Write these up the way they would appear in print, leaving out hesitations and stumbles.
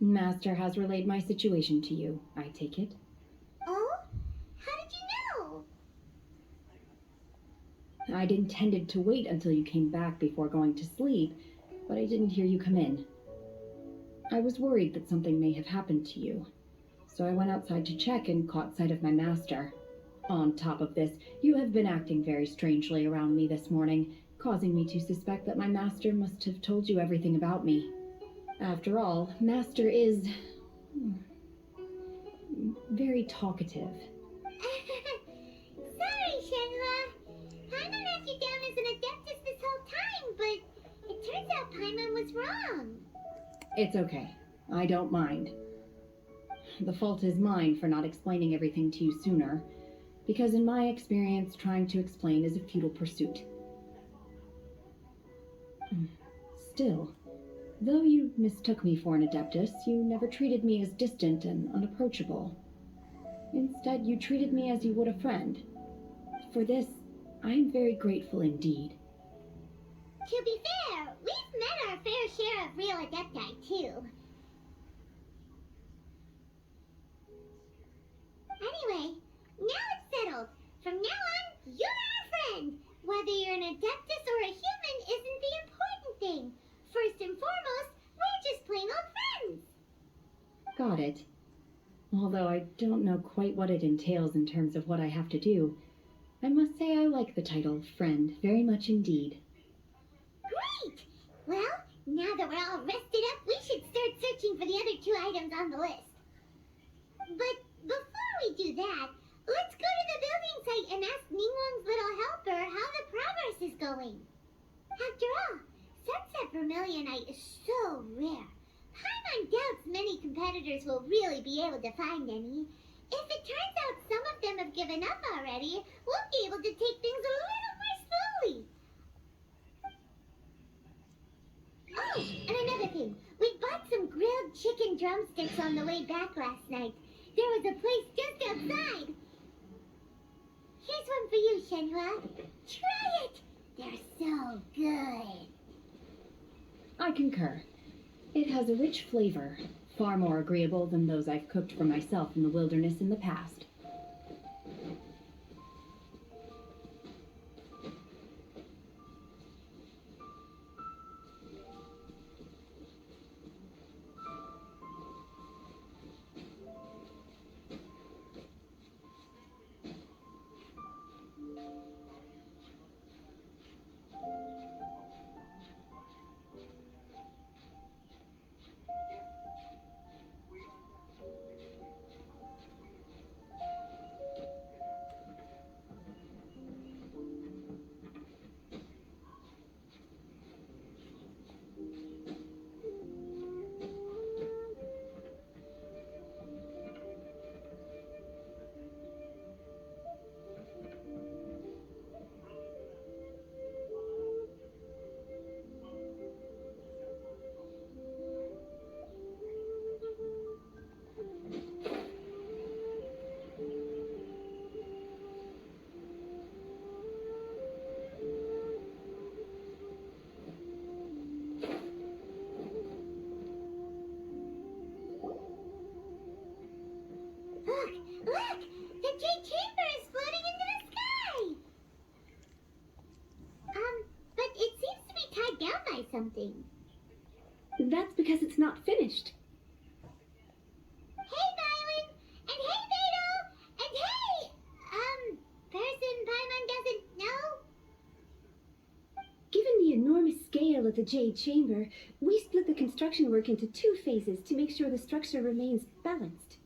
Master has relayed my situation to you, I take it. Oh? How did you know? I'd intended to wait until you came back before going to sleep, but I didn't hear you come in. I was worried that something may have happened to you, so I went outside to check and caught sight of my master. On top of this, you have been acting very strangely around me this morning, causing me to suspect that my master must have told you everything about me. After all, Master is very talkative. Sorry, Shenhua. Paimon had you down as an adeptus this whole time, but it turns out Paimon was wrong. It's okay. I don't mind. The fault is mine for not explaining everything to you sooner, because in my experience, trying to explain is a futile pursuit. Still, though you mistook me for an adeptus, you never treated me as distant and unapproachable. Instead, you treated me as you would a friend. For this, I am very grateful indeed. To be fair, we've met our fair share of real adepti, too. Anyway, now it's settled. From now on, you're our friend. Whether you're an adeptus or a human isn't the important thing. First and foremost, we're just plain old friends. Got it. Although I don't know quite what it entails in terms of what I have to do, I must say I like the title friend very much indeed. Great! Well, now that we're all rested up, we should start searching for the other 2 items on the list. But before we do that, let's go to the building site and ask Ningguang's little helper how the progress is going. After all, sunset vermilionite is so rare. Paimon doubts many competitors will really be able to find any. If it turns out some of them have given up already, we'll be able to take things a little more slowly. Oh, and another thing. We bought some grilled chicken drumsticks on the way back last night. There was a place just outside. Here's one for you, Shenhua. Try it. They're so good. I concur. It has a rich flavor, far more agreeable than those I've cooked for myself in the wilderness in the past. Look! The Jade Chamber is floating into the sky! But it seems to be tied down by something. That's because it's not finished. Hey, Violet! And hey, Beto! And hey! Person Paimon doesn't know? Given the enormous scale of the Jade Chamber, we split the construction work into 2 phases to make sure the structure remains balanced.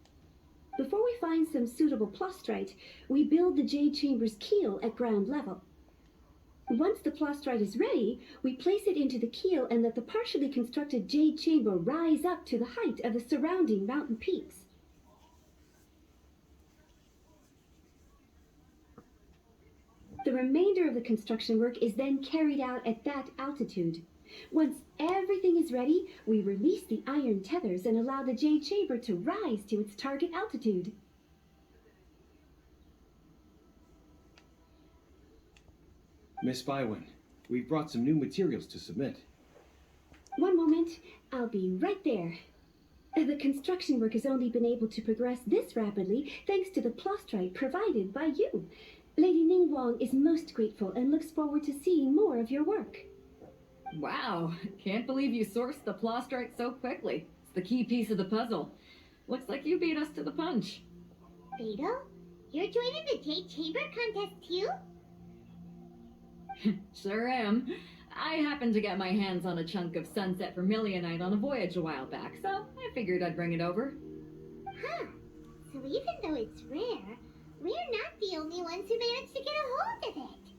Before we find some suitable plastrite, we build the Jade Chamber's keel at ground level. Once the plastrite is ready, we place it into the keel and let the partially constructed Jade Chamber rise up to the height of the surrounding mountain peaks. The remainder of the construction work is then carried out at that altitude. Once everything is ready, we release the iron tethers and allow the Jade Chamber to rise to its target altitude. Miss Bywin, we've brought some new materials to submit. One moment, I'll be right there. The construction work has only been able to progress this rapidly thanks to the plastrite provided by you. Lady Ningguang is most grateful and looks forward to seeing more of your work. Wow, can't believe you sourced the plastrite so quickly. It's the key piece of the puzzle. Looks like you beat us to the punch. Beto, you're joining the Jade Chamber contest too? Sure am. I happened to get my hands on a chunk of sunset vermilionite on a voyage a while back, so I figured I'd bring it over. Huh. So even though it's rare, we're not the only ones who managed to get a hold of it.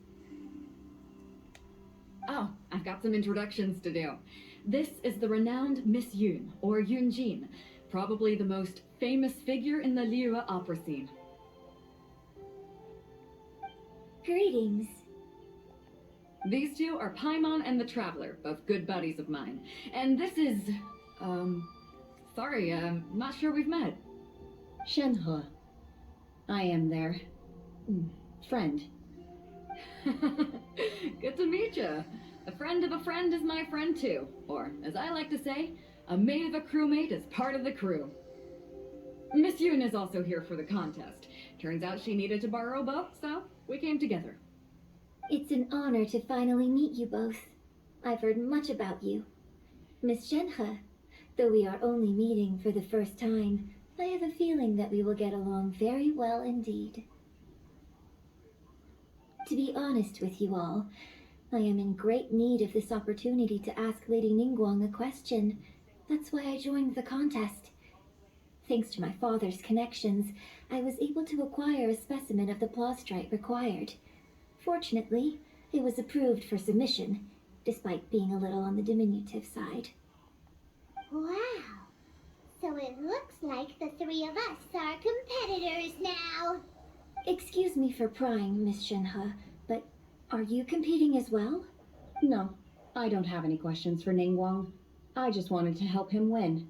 Oh, I've got some introductions to do. This is the renowned Miss Yoon, or Yoonjin, probably the most famous figure in the Liyue opera scene. Greetings. These two are Paimon and the Traveler, both good buddies of mine. And this is, sorry, I'm not sure we've met. Shenhe. I am their friend. Good to meet you. A friend of a friend is my friend too. Or, as I like to say, a mate of a crewmate is part of the crew. Miss Yoon is also here for the contest. Turns out she needed to borrow a boat, so we came together. It's an honor to finally meet you both. I've heard much about you. Miss Shenhe, though we are only meeting for the first time, I have a feeling that we will get along very well indeed. To be honest with you all, I am in great need of this opportunity to ask Lady Ningguang a question. That's why I joined the contest. Thanks to my father's connections, I was able to acquire a specimen of the plastrite required. Fortunately, it was approved for submission, despite being a little on the diminutive side. Wow. So it looks like the three of us are competitors now. Excuse me for prying, Miss Shenhe, but are you competing as well? No, I don't have any questions for Ningguang. I just wanted to help him win.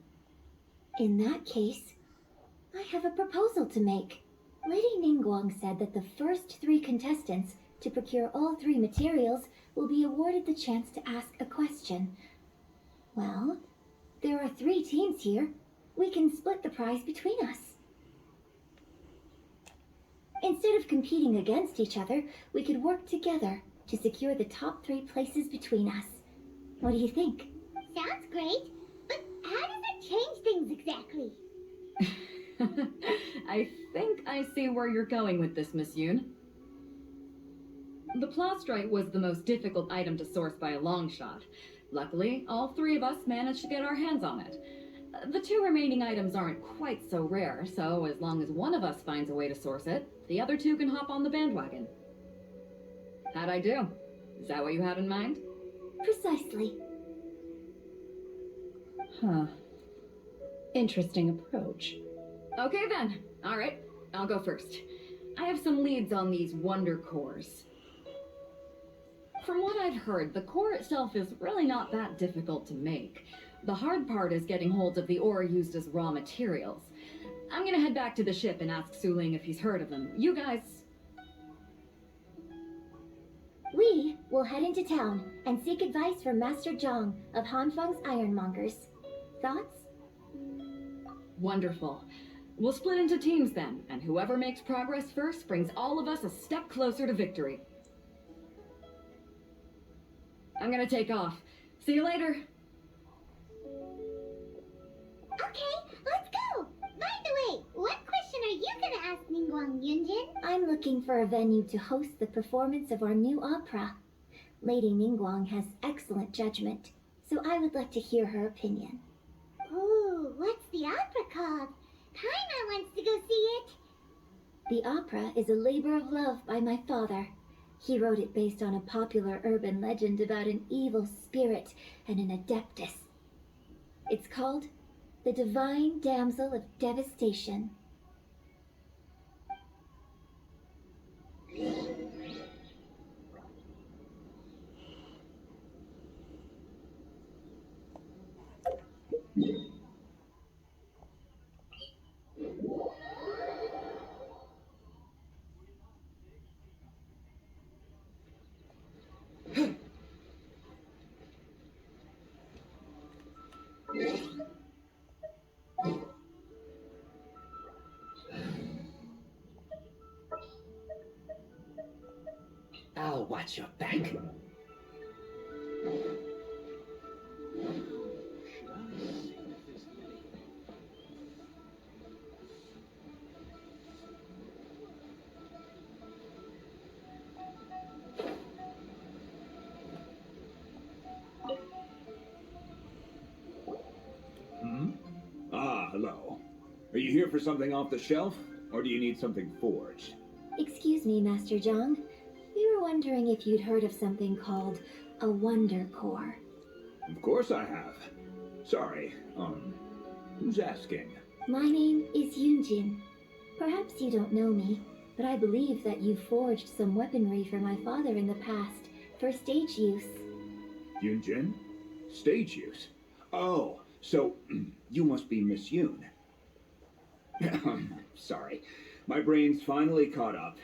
In that case, I have a proposal to make. Lady Ningguang said that the first 3 contestants to procure all 3 materials will be awarded the chance to ask a question. Well, there are 3 teams here. We can split the prize between us. Instead of competing against each other, we could work together to secure the top 3 places between us. What do you think? Sounds great, but how does it change things exactly? I think I see where you're going with this, Miss Yoon. The plastrite was the most difficult item to source by a long shot. Luckily, all 3 of us managed to get our hands on it. The 2 remaining items aren't quite so rare, so as long as one of us finds a way to source it, the other 2 can hop on the bandwagon. How'd I do? Is that what you had in mind? Precisely. Huh. Interesting approach. Okay then. Alright, I'll go first. I have some leads on these wonder cores. From what I've heard, the core itself is really not that difficult to make. The hard part is getting hold of the ore used as raw materials. I'm gonna head back to the ship and ask Suling if he's heard of them. You guys... We will head into town and seek advice from Master Zhang of Hanfeng's Ironmongers. Thoughts? Wonderful. We'll split into teams then, and whoever makes progress first brings all of us a step closer to victory. I'm gonna take off. See you later. Okay, let's go. By the way, what question are you gonna ask Ningguang, Yunjin? I'm looking for a venue to host the performance of our new opera. Lady Ningguang has excellent judgment, so I would like to hear her opinion. Ooh, what's the opera called? Paimon wants to go see it. The opera is a labor of love by my father. He wrote it based on a popular urban legend about an evil spirit and an adeptus. It's called The Divine Damsel of Devastation. You here for something off the shelf, or do you need something forged? Excuse me, Master Zhang. We were wondering if you'd heard of something called a Wonder Core. Of course I have. Sorry, who's asking? My name is Yunjin. Perhaps you don't know me, but I believe that you forged some weaponry for my father in the past, for stage use. Yunjin? Stage use? Oh, so you must be Miss Yoon. Sorry, my brain's finally caught up.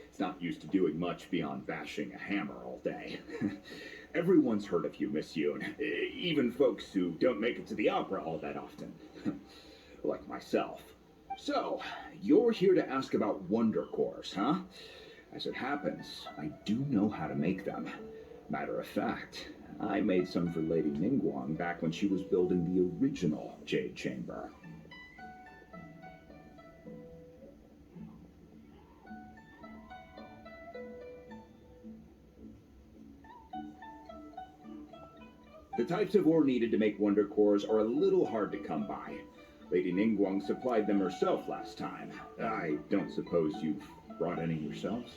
It's not used to doing much beyond bashing a hammer all day. Everyone's heard of you, Miss Yoon, even folks who don't make it to the opera all that often. Like myself. So, you're here to ask about Wonder Cores, huh? As it happens, I do know how to make them. Matter of fact, I made some for Lady Ningguang back when she was building the original Jade Chamber. The types of ore needed to make Wonder Cores are a little hard to come by. Lady Ningguang supplied them herself last time. I don't suppose you've brought any yourselves?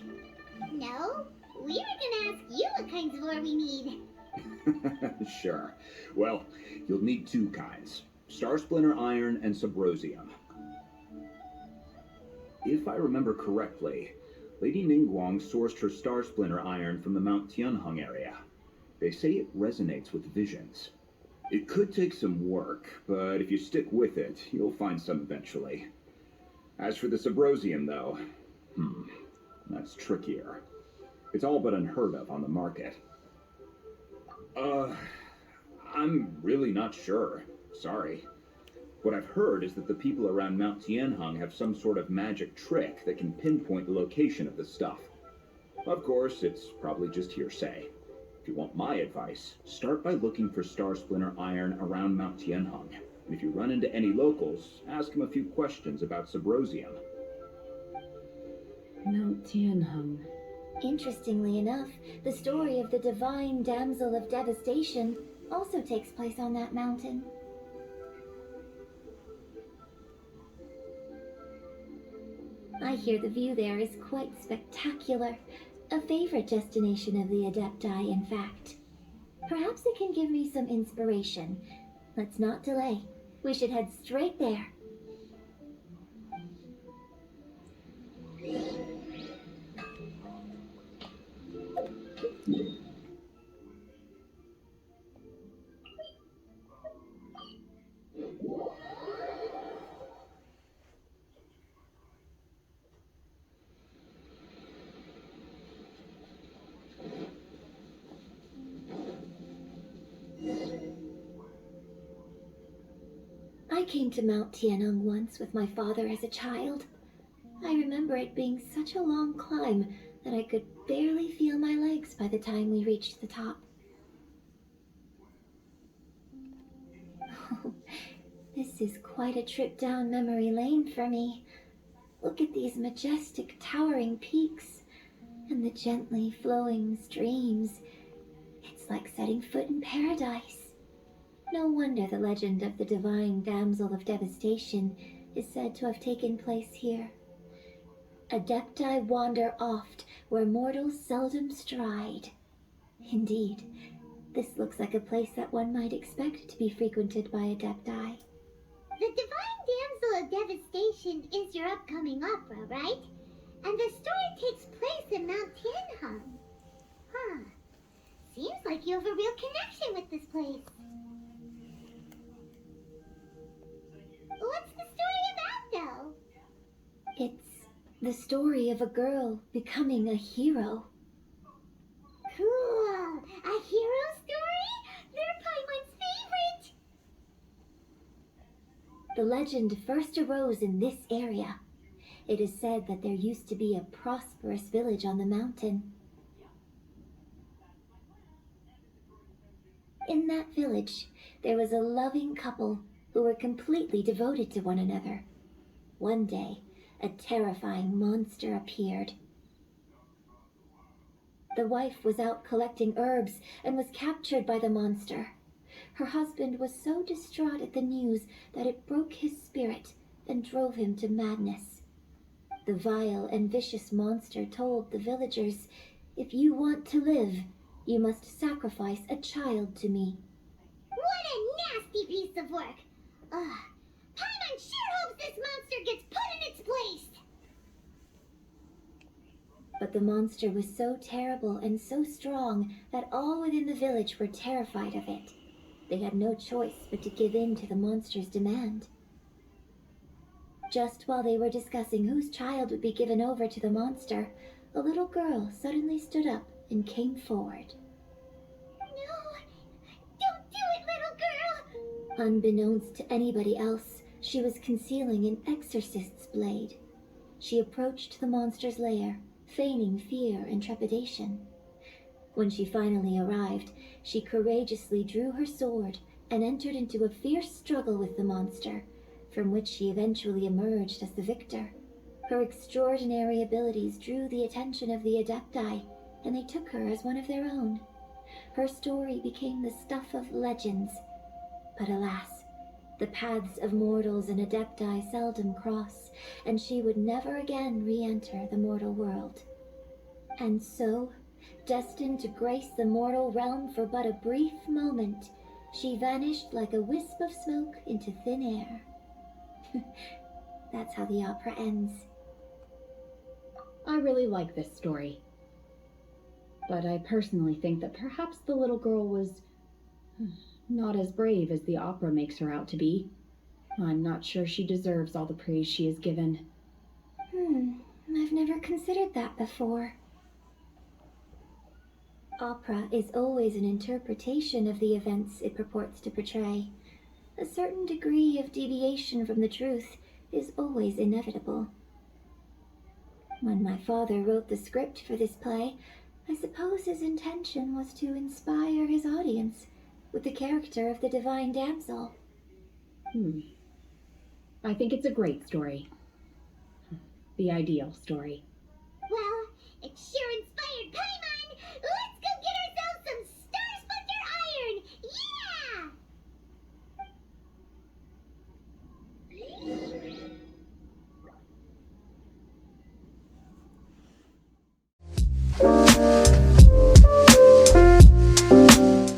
No, we were gonna ask you what kinds of ore we need. Sure. Well, you'll need two kinds. Star Splinter Iron and Subrosium. If I remember correctly, Lady Ningguang sourced her Star Splinter Iron from the Mount Tianheng area. They say it resonates with visions. It could take some work, but if you stick with it, you'll find some eventually. As for the Subrosium, though, that's trickier. It's all but unheard of on the market. I'm really not sure. Sorry. What I've heard is that the people around Mount Tianheng have some sort of magic trick that can pinpoint the location of the stuff. Of course, it's probably just hearsay. If you want my advice, start by looking for Star Splinter Iron around Mount Tianheng. And if you run into any locals, ask them a few questions about Subrosium. Mount Tianheng. Interestingly enough, the story of the divine damsel of devastation also takes place on that mountain. I hear the view there is quite spectacular. A favorite destination of the Adepti, in fact. Perhaps it can give me some inspiration. Let's not delay. We should head straight there. I came to Mount Tianheng once with my father as a child. I remember it being such a long climb that I could barely feel my legs by the time we reached the top. Oh, this is quite a trip down memory lane for me. Look at these majestic towering peaks and the gently flowing streams. It's like setting foot in paradise. No wonder the legend of the divine damsel of devastation is said to have taken place here. Adepti wander oft where mortals seldom stride. Indeed, this looks like a place that one might expect to be frequented by Adepti. The divine damsel of devastation is your upcoming opera, right? And the story takes place in Mount Tianheng. Huh. Seems like you have a real connection with this place. What's the story about, though? It's the story of a girl becoming a hero. Cool. A hero story? They're Paimon's favorite. The legend first arose in this area. It is said that there used to be a prosperous village on the mountain. In that village, there was a loving couple who were completely devoted to one another. One day, a terrifying monster appeared. The wife was out collecting herbs and was captured by the monster. Her husband was so distraught at the news that it broke his spirit and drove him to madness. The vile and vicious monster told the villagers, "If you want to live, you must sacrifice a child to me." What a nasty piece of work! Ugh. Paimon sure hopes this monster gets put in its place! But the monster was so terrible and so strong that all within the village were terrified of it. They had no choice but to give in to the monster's demand. Just while they were discussing whose child would be given over to the monster, a little girl suddenly stood up and came forward. No! Don't do it, little girl! Unbeknownst to anybody else, she was concealing an exorcist's blade. She approached the monster's lair, feigning fear and trepidation. When she finally arrived, she courageously drew her sword and entered into a fierce struggle with the monster, from which she eventually emerged as the victor. Her extraordinary abilities drew the attention of the Adepti, and they took her as one of their own. Her story became the stuff of legends. But alas, the paths of mortals and Adepti seldom cross, and she would never again re-enter the mortal world. And so, destined to grace the mortal realm for but a brief moment, she vanished like a wisp of smoke into thin air. That's how the opera ends. I really like this story. But I personally think that perhaps the little girl was not as brave as the opera makes her out to be. I'm not sure she deserves all the praise she is given. I've never considered that before. Opera is always an interpretation of the events it purports to portray. A certain degree of deviation from the truth is always inevitable. When my father wrote the script for this play, I suppose his intention was to inspire his audience with the character of the divine damsel. I think it's a great story. The ideal story. Well, it sure inspired Paimon!